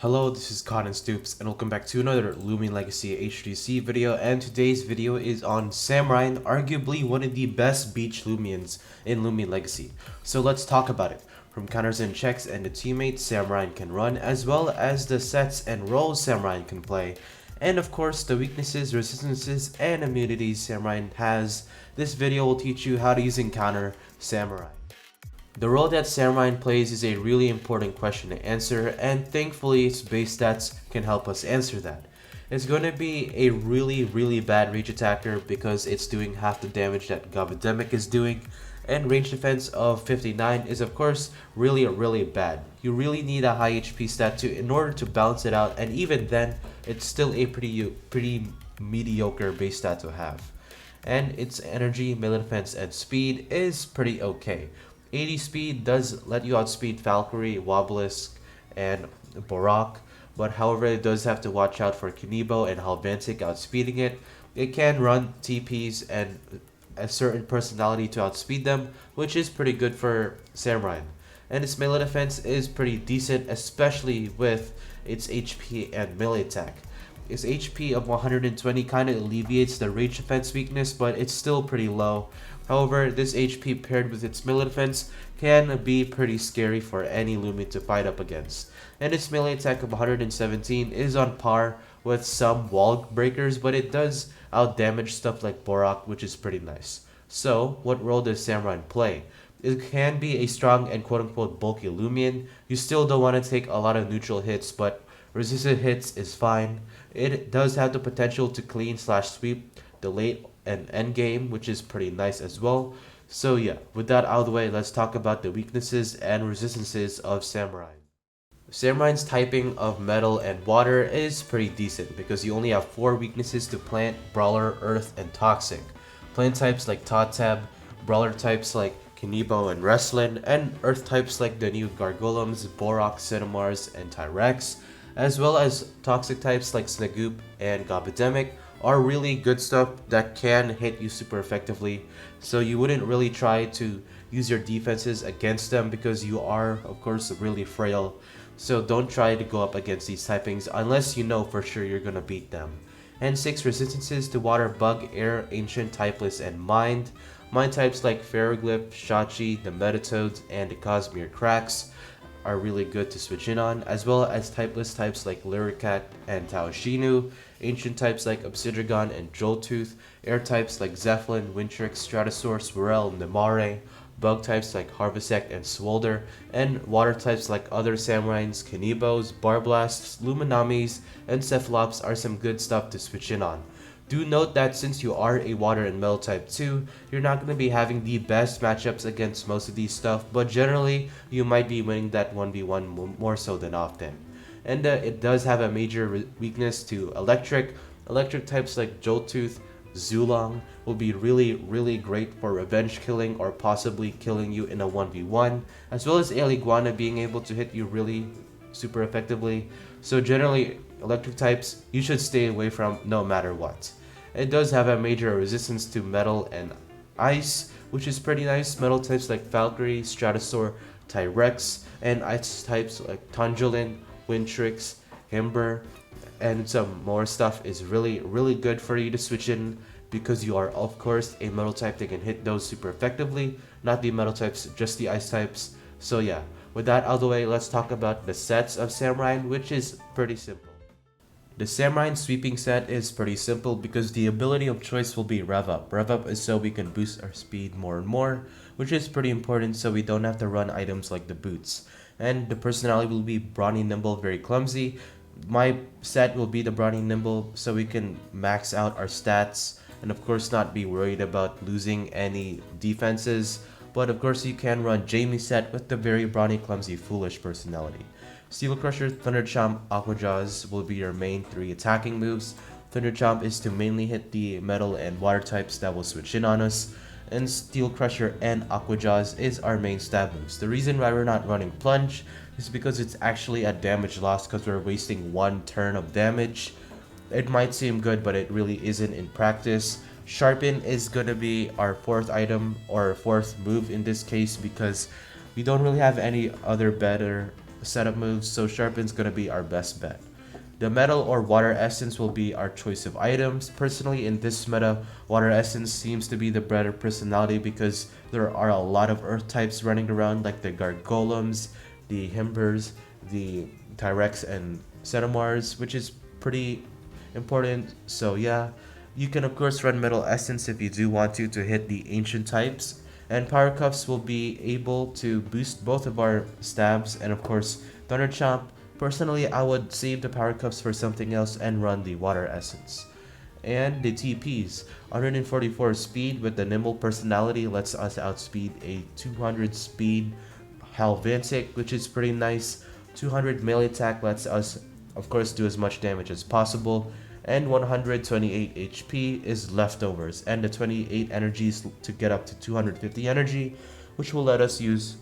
Hello, this is Cotton Stoops, and welcome back to another Lumion Legacy HTUC video. And today's video is on Samarine, arguably one of the best beach Lumions in Lumion Legacy. So let's talk about it. From counters and checks and the teammates Samarine can run, as well as the sets and roles Samarine can play, and of course the weaknesses, resistances, and immunities Samarine has. This video will teach you how to use and counter Samarine. The role that Samarine plays is a really important question to answer, and thankfully its base stats can help us answer that. It's going to be a really bad range attacker because it's doing half the damage that Gobidemic is doing, and range defense of 59 is of course really bad. You really need a high HP stat in order to balance it out, and even then it's still a pretty mediocre base stat to have. And its energy, melee defense, and speed is pretty okay. 80 speed does let you outspeed Valkyrie, Wobelisk, and Borak, but however it does have to watch out for C.B.O and Halvantic outspeeding it. It can run TPs and a certain personality to outspeed them, which is pretty good for Samarine. And its melee defense is pretty decent, especially with its HP and melee attack. Its HP of 120 kinda alleviates the range defense weakness, but it's still pretty low. However, this HP paired with its melee defense can be pretty scary for any Lumion to fight up against. And its melee attack of 117 is on par with some wall breakers, but it does outdamage stuff like Borak, which is pretty nice. So, what role does Samarine play? It can be a strong and quote-unquote bulky Lumion. You still don't want to take a lot of neutral hits, but resisted hits is fine. It does have the potential to clean/sweep the late and end game, which is pretty nice as well. So yeah, with that out of the way, let's talk about the weaknesses and resistances of Samarine. Samarine's typing of metal and water is pretty decent because you only have 4 weaknesses to plant, brawler, earth, and toxic. Plant types like Totab, brawler types like C.B.O and Wrestlin, and earth types like the new Gargolems, Borak, Cinemars, and Tyrex, as well as toxic types like Snagoop and Gobidemic are really good stuff that can hit you super effectively. So you wouldn't really try to use your defenses against them because you are of course really frail. So don't try to go up against these typings unless you know for sure you're gonna beat them. And 6 resistances to water, bug, air, ancient, typeless, and mind. Mind types like Ferroglyph, Shachi, the Metatoads, and the Cosmere Cracks are really good to switch in on, as well as typeless types like Lyricat and Taoshinu, ancient types like Obsidragon and Joltooth, air types like Zeppelin, Wintrix, Stratosaur, Swirl, Nemare, bug types like Harvesect and Swolder, and water types like other Samarines, C.B.Os, Barblasts, Luminamis, and Cephalops are some good stuff to switch in on. Do note that since you are a water and metal type 2, you're not going to be having the best matchups against most of these stuff, but generally you might be winning that 1v1 more so than often. And it does have a major weakness to electric. Electric types like Joltooth, Zulong will be really great for revenge killing or possibly killing you in a 1v1, as well as Aliguana being able to hit you really super effectively. So generally, electric types you should stay away from no matter what. It does have a major resistance to metal and ice, which is pretty nice. Metal types like Valkyrie, Stratosaur, Tyrex, and ice types like Tundulin, Wintrix, Himber, and some more stuff is really good for you to switch in because you are of course a metal type that can hit those super effectively, not the metal types, just the ice types. So yeah, with that out of the way, let's talk about the sets of Samarine, which is pretty simple. The Samarine sweeping set is pretty simple because the ability of choice will be Rev Up. Rev Up is so we can boost our speed more and more, which is pretty important so we don't have to run items like the boots. And the personality will be Brawny, Nimble, very clumsy. My set will be the Brawny, Nimble so we can max out our stats and of course not be worried about losing any defenses. But of course you can run Jamie's set with the very Brawny, Clumsy, Foolish personality. Steel Crusher, Thunder Chomp, Aqua Jaws will be your main 3 attacking moves. Thunder Chomp is to mainly hit the metal and water types that will switch in on us, and Steel Crusher and Aqua Jaws is our main stab moves. The reason why we're not running Plunge is because it's actually a damage loss because we're wasting 1 turn of damage. It might seem good, but it really isn't in practice. Sharpen is gonna be our 4th item or 4th move in this case because we don't really have any other better setup moves, so Sharpen's gonna be our best bet. The Metal or Water Essence will be our choice of items. Personally, in this meta, Water Essence seems to be the better personality because there are a lot of Earth types running around, like the Gargolems, the Himbers, the Tyrex, and Cetamars, which is pretty important. So yeah, you can of course run Metal Essence if you do want to hit the Ancient types. And Power Cuffs will be able to boost both of our stabs and of course Thunder Chomp. Personally, I would save the Power Cuffs for something else and run the Water Essence. And the TPs, 144 speed with the nimble personality lets us outspeed a 200 speed Halvantic, which is pretty nice. 200 melee attack lets us of course do as much damage as possible. And 128 HP is leftovers, and the 28 energies to get up to 250 energy, which will let us use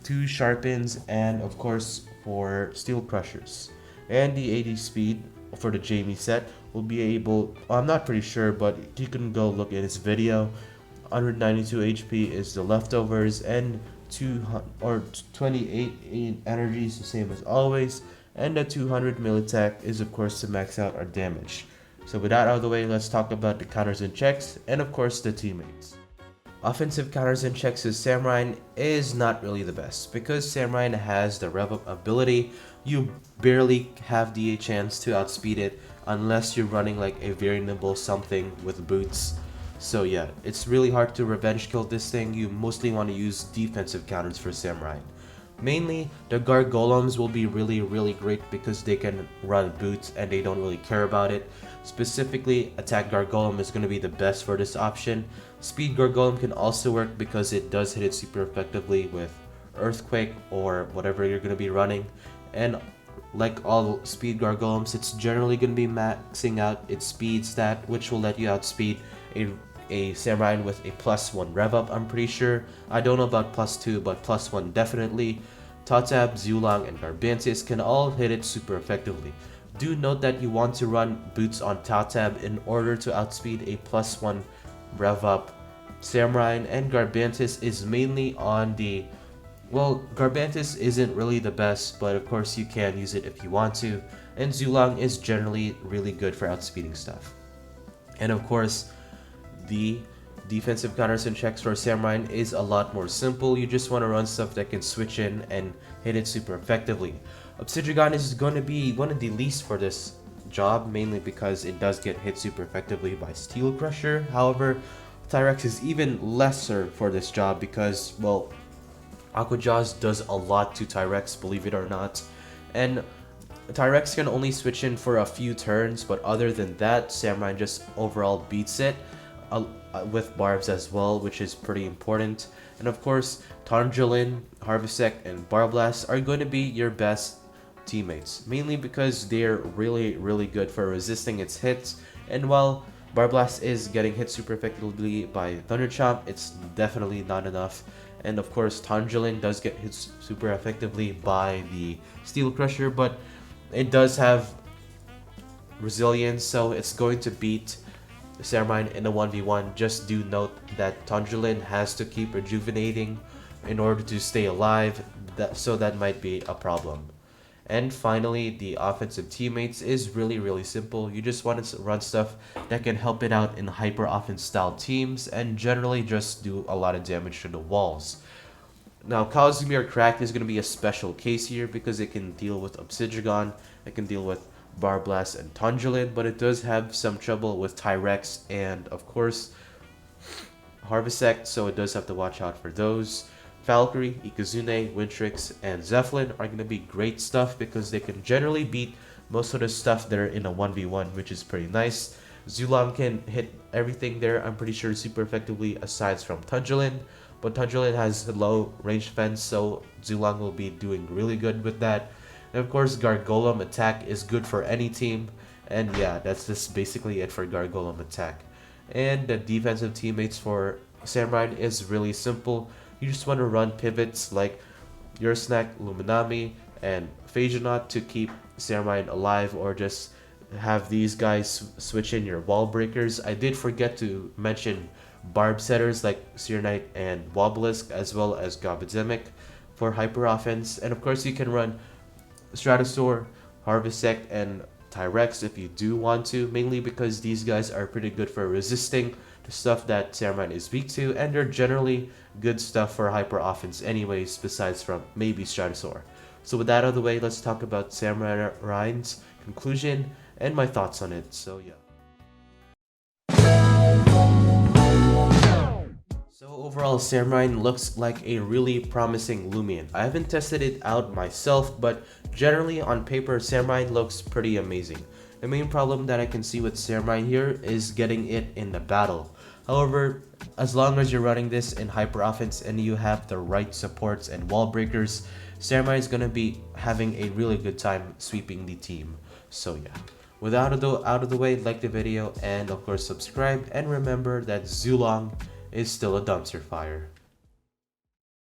2 Sharpens and of course 4 Steel Crushers. And the 80 speed for the Jamie set will be able, I'm not pretty sure, but you can go look at his video. 192 HP is the leftovers, and 28 energies, the same as always. And the 200 mil attack is of course to max out our damage. So with that out of the way, let's talk about the counters and checks, and of course the teammates. Offensive counters and checks with Samarine is not really the best, because Samarine has the rev up ability. You barely have the chance to outspeed it unless you're running like a very nimble something with boots. So yeah, it's really hard to revenge kill this thing. You mostly want to use defensive counters for Samarine. Mainly, the Gargolems will be really great because they can run boots and they don't really care about it. Specifically, Attack Gargolem is going to be the best for this option. Speed Gargolem can also work because it does hit it super effectively with Earthquake or whatever you're going to be running. And like all Speed Gargolems, it's generally going to be maxing out its speed stat, which will let you outspeed a Samarine with a +1 rev up, I'm pretty sure. I don't know about +2, but +1 definitely. Totab, Zulang, and Garbantis can all hit it super effectively. Do note that you want to run boots on Totab in order to outspeed a +1 rev up Samarine, and Garbantis is mainly on the... Well, Garbantis isn't really the best, but of course you can use it if you want to. And Zulang is generally really good for outspeeding stuff. And of course, the defensive counters and checks for Samarine is a lot more simple. You just want to run stuff that can switch in and hit it super effectively. Obsidian is going to be one of the least for this job, mainly because it does get hit super effectively by Steel Crusher. However, Tyrex is even lesser for this job because, well, Aqua Jaws does a lot to Tyrex, believe it or not. And Tyrex can only switch in for a few turns, but other than that, Samarine just overall beats it. With barbs as well, which is pretty important. And of course, Tongilin, Harvestek, and Barblast are going to be your best teammates, mainly because they're really good for resisting its hits. And while Barblast is getting hit super effectively by Thunder Chomp, it's definitely not enough. And of course, Tongilin does get hit super effectively by the Steel Crusher, but it does have resilience, so it's going to beat Samarine in a 1v1. Just do note that Tongilin has to keep rejuvenating in order to stay alive, so that might be a problem. And finally, the offensive teammates is really simple. You just want to run stuff that can help it out in hyper offense style teams and generally just do a lot of damage to the walls. Now, Kazumir Cracked is going to be a special case here because it can deal with Obsidian, it can deal with Barblast and Tongilin, but it does have some trouble with Tyrex and of course Harvestek, so it does have to watch out for those. Valkyrie, Ikazune, Wintrix, and Zeppelin are going to be great stuff because they can generally beat most of the stuff that are in a 1v1, which is pretty nice. Zulang can hit everything there, I'm pretty sure, super effectively aside from Tongilin, but Tongilin has low range defense, so Zulang will be doing really good with that. And of course, Gargolem attack is good for any team. And yeah, that's just basically it for Gargolem attack. And the defensive teammates for Samarine is really simple. You just want to run pivots like Yursnack, Luminami, and Phasionaut to keep Samarine alive, or just have these guys switch in your wall breakers. I did forget to mention barb setters like Seer Knight and Wobelisk, as well as Gobademic for hyper offense. And of course, you can run Stratosaur, Harvesect, and Tyrex if you do want to, mainly because these guys are pretty good for resisting the stuff that Samarine is weak to, and they're generally good stuff for hyper offense anyways, besides from maybe Stratosaur. So with that out of the way, let's talk about Samarine's conclusion and my thoughts on it. So yeah. So overall, Samarine looks like a really promising Lumion. I haven't tested it out myself, but generally on paper, Samarine looks pretty amazing. The main problem that I can see with Samarine here is getting it in the battle. However, as long as you're running this in hyper offense and you have the right supports and wall breakers, Samarine is gonna be having a really good time sweeping the team. So yeah. Without out of the way, like the video and of course subscribe, and remember that Zulong is still a dumpster fire.